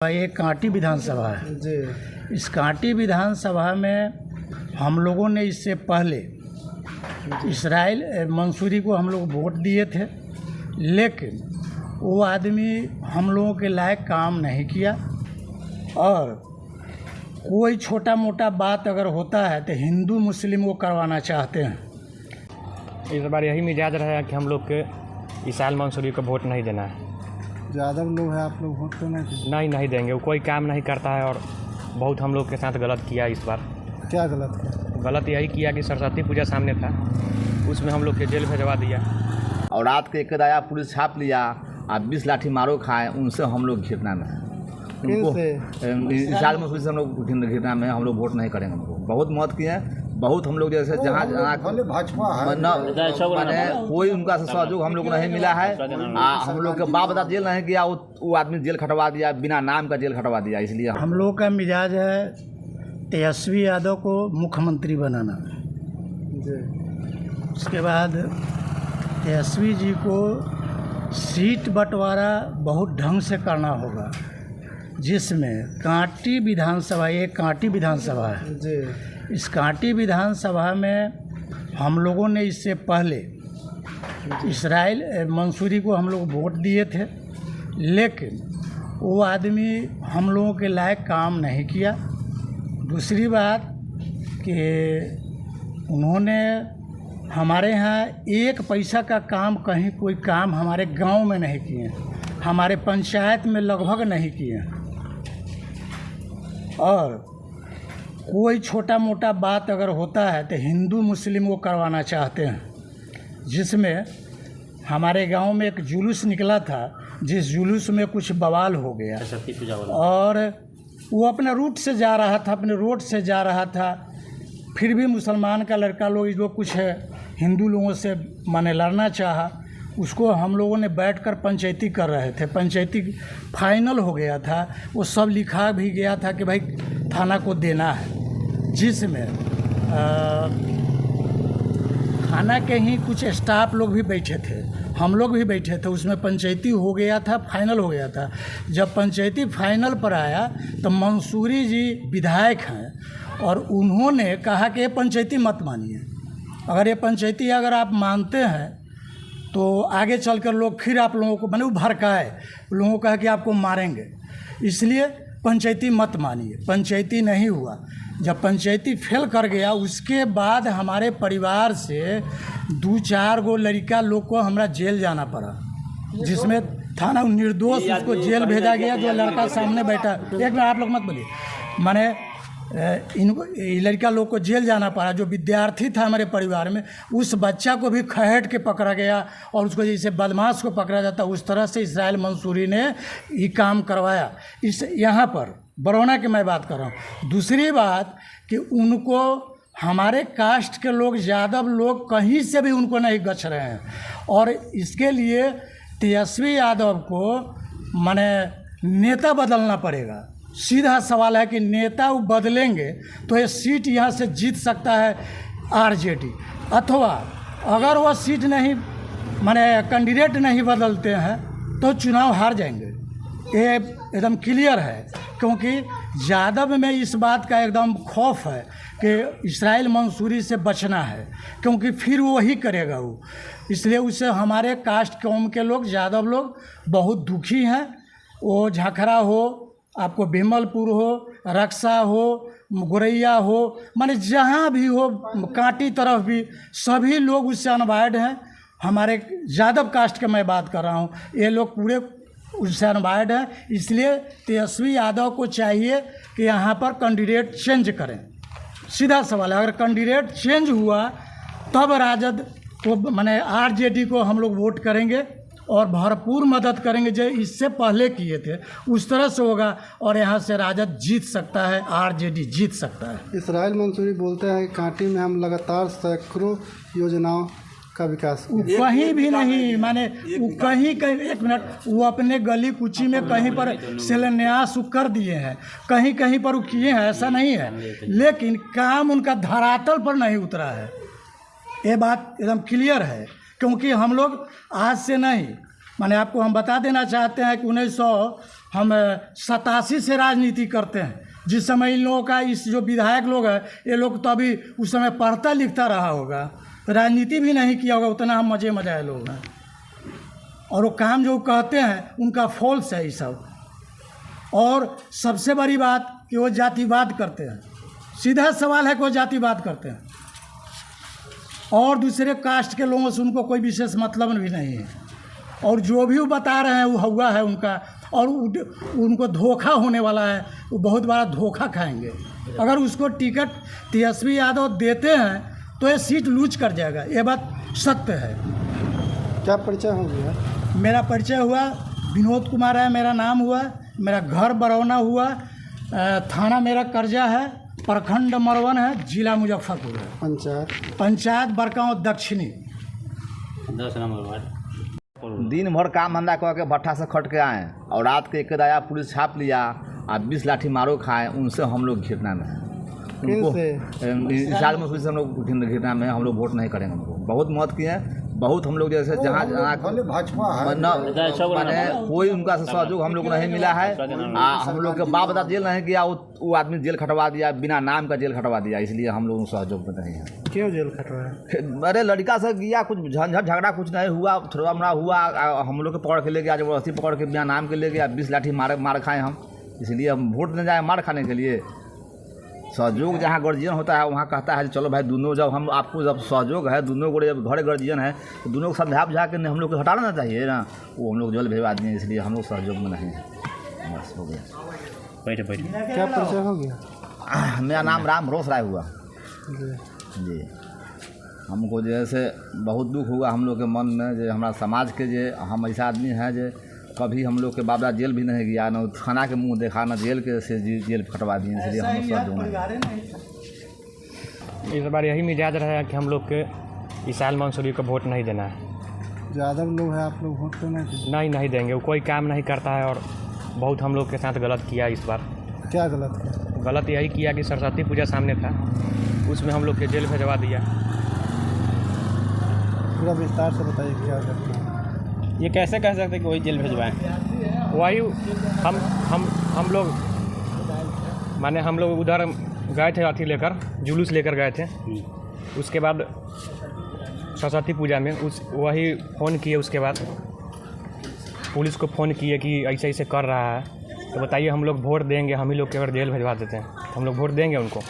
ये कांटी विधानसभा है जी। इस कांटी विधानसभा में हम लोगों ने इससे पहले इसराइल मंसूरी को हम लोग वोट दिए थे, लेकिन वो आदमी हम लोगों के लायक काम नहीं किया। और कोई छोटा मोटा बात अगर होता है तो हिंदू मुस्लिम वो करवाना चाहते हैं। इस बार यही मिजाज रहा कि हम लोग के इसराइल मंसूरी को वोट नहीं देना है। यादव लोग हैं, आप लोग वोट तो नहीं देंगे। वो कोई काम नहीं करता है और बहुत हम लोग के साथ गलत किया इस बार। क्या गलत किया? गलत यही किया कि सरस्वती पूजा सामने था, उसमें हम लोग के जेल भेजवा दिया और रात के एक आया पुलिस छाप लिया और 20 लाठी मारो खाए। उनसे हम लोग घिरना में उनको इसराइल मंसूरी से हम लोग घिरना में हम लोग वोट नहीं करेंगे। हमको बहुत मौत किए, बहुत हम लोग जैसे जहाँ भाजपा मैंने कोई उनका सहयोग हम लोग नहीं मिला है। हम लोग के बाप दादा जेल नहीं गया, वो आदमी जेल खटवा दिया, बिना नाम का जेल खटवा दिया। इसलिए हम लोग का मिजाज है तेजस्वी यादव को मुख्यमंत्री बनाना। उसके बाद तेजस्वी जी को सीट बंटवारा बहुत ढंग से करना होगा, जिसमें कांटी विधानसभा, ये कांटी विधानसभा है जी। इस कांटी विधानसभा में हम लोगों ने इससे पहले इसराइल मंसूरी को हम लोग वोट दिए थे, लेकिन वो आदमी हम लोगों के लायक काम नहीं किया। दूसरी बात कि उन्होंने हमारे यहाँ एक पैसा का काम, कहीं कोई काम हमारे गांव में नहीं किए, हमारे पंचायत में लगभग नहीं किए। और कोई छोटा मोटा बात अगर होता है तो हिंदू मुस्लिम वो करवाना चाहते हैं, जिसमें हमारे गांव में एक जुलूस निकला था, जिस जुलूस में कुछ बवाल हो गया और वो अपने रूट से जा रहा था, अपने रोड से जा रहा था, फिर भी मुसलमान का लड़का लोग जो कुछ है हिंदू लोगों से माने लड़ना चाहा। उसको हम लोगों ने बैठकर पंचायती कर रहे थे, पंचायती फाइनल हो गया था, वो सब लिखा भी गया था कि भाई थाना को देना है, जिसमें थाना के ही कुछ स्टाफ लोग भी बैठे थे, हम लोग भी बैठे थे। उसमें पंचायती हो गया था, फाइनल हो गया था। जब पंचायती फाइनल पर आया तो मंसूरी जी विधायक हैं और उन्होंने कहा कि ये पंचायती मत मानिए, अगर ये पंचायती अगर आप मानते हैं तो आगे चलकर लोग फिर आप लोगों को वो भड़काए, लोगों का कि आपको मारेंगे, इसलिए पंचायती मत मानिए। पंचायती नहीं हुआ। जब पंचायती फेल कर गया, उसके बाद हमारे परिवार से 2-4 गो लड़का लोग को हमरा जेल जाना पड़ा, जिसमें थाना निर्दोष उसको जेल भेजा गया। जो लड़का सामने बैठा, एक मिनट आप लोग मत बोलिए, माने इनको लड़का लोग को जेल जाना पड़ा। जो विद्यार्थी था हमारे परिवार में, उस बच्चा को भी खहेट के पकड़ा गया और उसको जैसे बदमाश को पकड़ा जाता उस तरह से इसराइल मंसूरी ने ये काम करवाया। इस यहाँ पर बरौना की मैं बात कर रहा हूँ। दूसरी बात कि उनको हमारे कास्ट के लोग, यादव लोग कहीं से भी उनको नहीं गछ रहे हैं और इसके लिए तेजस्वी यादव को माने नेता बदलना पड़ेगा। सीधा सवाल है कि नेता वो बदलेंगे तो ये सीट यहाँ से जीत सकता है आरजेडी, अथवा अगर वो सीट नहीं माने कैंडिडेट नहीं बदलते हैं तो चुनाव हार जाएंगे। ये एकदम क्लियर है, क्योंकि यादव में इस बात का एकदम खौफ है कि इसराइल मंसूरी से बचना है, क्योंकि फिर वो वही करेगा वो। इसलिए उससे हमारे कास्ट कौम के लोग, यादव लोग बहुत दुखी हैं। वो झाखरा हो, आपको भीमलपुर हो, रक्सा हो, गोरैया हो, माने जहाँ भी हो, कांटी तरफ भी, सभी लोग उससे अनवाइड हैं। हमारे यादव कास्ट के मैं बात कर रहा हूँ, ये लोग पूरे उससे अनवाइड हैं। इसलिए तेजस्वी यादव को चाहिए कि यहाँ पर कैंडिडेट चेंज करें। सीधा सवाल है, अगर कैंडिडेट चेंज हुआ तब राजद को माने आरजेडी को हम लोग वोट करेंगे और भरपूर मदद करेंगे। जो इससे पहले किए थे उस तरह से होगा और यहाँ से राजद जीत सकता है, आरजेडी जीत सकता है। इसराइल मंसूरी बोलते हैं कि कांटी में हम लगातार सैकड़ों योजनाओं का विकास, कहीं भी नहीं, माने कहीं एक मिनट, वो अपने गली कुची में कहीं पर शिलान्यास कर दिए हैं, कहीं कहीं पर वो किए हैं, ऐसा नहीं है, लेकिन काम उनका धरातल पर नहीं उतरा है। ये बात एकदम क्लियर है, क्योंकि हम लोग आज से नहीं, माने आपको हम बता देना चाहते हैं कि हम 87 से राजनीति करते हैं। जिस समय इन लोगों का इस जो विधायक लोग हैं ये लोग तो अभी उस समय पढ़ता लिखता रहा होगा, राजनीति भी नहीं किया होगा, उतना हम मज़े मज़ाए लोग हैं। और वो काम जो कहते हैं उनका फॉल्स है ये सब। और सबसे बड़ी बात कि वो जातिवाद करते हैं। सीधा सवाल है कि वो जातिवाद करते हैं और दूसरे कास्ट के लोगों से उनको कोई विशेष मतलब भी नहीं है। और जो भी वो बता रहे हैं वो हुआ है उनका, और उनको धोखा होने वाला है, वो बहुत बड़ा धोखा खाएंगे। अगर उसको टिकट तेजस्वी यादव देते हैं तो ये सीट लूज कर जाएगा, ये बात सत्य है। क्या परिचय हो गया? मेरा परिचय हुआ, विनोद कुमार है मेरा नाम हुआ, मेरा घर बरौना हुआ, थाना मेरा करजा है, प्रखंड मरवन है, जिला मुजफ्फरपुर है, पंचायत बरकांव दक्षिणी। 10 नंबर वार्ड। दिन भर काम धंधा करके भट्ठा से खट के आए और रात के एक आया पुलिस छाप लिया और 20 लाठी मारो खाए, उनसे हम लोग घिरना में उनको साल में हम लोग घिरना में हम लोग वोट नहीं करेंगे। उनको बहुत मत किए, बहुत हम लोग जैसे जहाँ मैंने कोई उनका सहयोग हम लोग को नहीं मिला है। हम लोग के बाप दादा जेल नहीं गया, वो आदमी जेल खटवा दिया, बिना नाम का जेल खटवा दिया, इसलिए हम लोग सहयोग में नहीं है। क्यों जेल खटवाया? अरे लड़का से गया, कुछ झंझट झगड़ा कुछ नहीं हुआ, थोड़ा मोड़ा हुआ, हम लोग के पकड़ के ले गया, जबरदस्ती पकड़ के बिना नाम के ले गया, 20 लाठी मार खाए हम, इसलिए हम वोट नहीं जाए मार खाने के लिए। सहयोग जहाँ गर्जियन होता है वहाँ कहता है चलो भाई दोनों, जब हम आपको जब सहयोग है दोनों को, जब घर गर्जियन है तो दोनों को समझा बुझा के हम लोग को हटाना ना चाहिए ना, वो हम लोग जेल भेजवा दिए, इसलिए हम लोग सहयोग में नहीं है। बस हो गया। बैठे क्या परिचय हो गया? मेरा नाम राम रोस राय हुआ जी। हमको जैसे बहुत दुख हुआ हम लोग के मन में, जो हमारा समाज के जो हम ऐसा आदमी हैं जो कभी हम लोग के बाबा जेल भी नहीं गया, ना थाना के मुंह देखा, ना जेल के से जेल कटवा दिए, इसलिए हम लोग इस बार यही मिजाज रहा है कि हम लोग के विशाल मंसूरी को वोट नहीं देना है। यादव लोग हैं, आप लोग वोट तो नहीं देंगे। वो कोई काम नहीं करता है और बहुत हम लोग के साथ गलत किया इस बार। क्या गलत किया? गलत यही किया कि सरस्वती पूजा सामने था, उसमें हम लोग के जेल भेजवा दिया। पूरा विस्तार से बताइए क्या घटना? ये कैसे कह सकते कि वही जेल भिजवाएं? वही हम लोग माने हम लोग उधर गए थे, अथी लेकर जुलूस लेकर गए थे। उसके बाद सरस्वती पूजा में वही फ़ोन किए, उसके बाद पुलिस को फ़ोन किए कि ऐसे ऐसे कर रहा है, तो बताइए हम लोग वोट देंगे, हम ही लोग के अगर जेल भिजवा देते हैं हम लोग वोट देंगे उनको?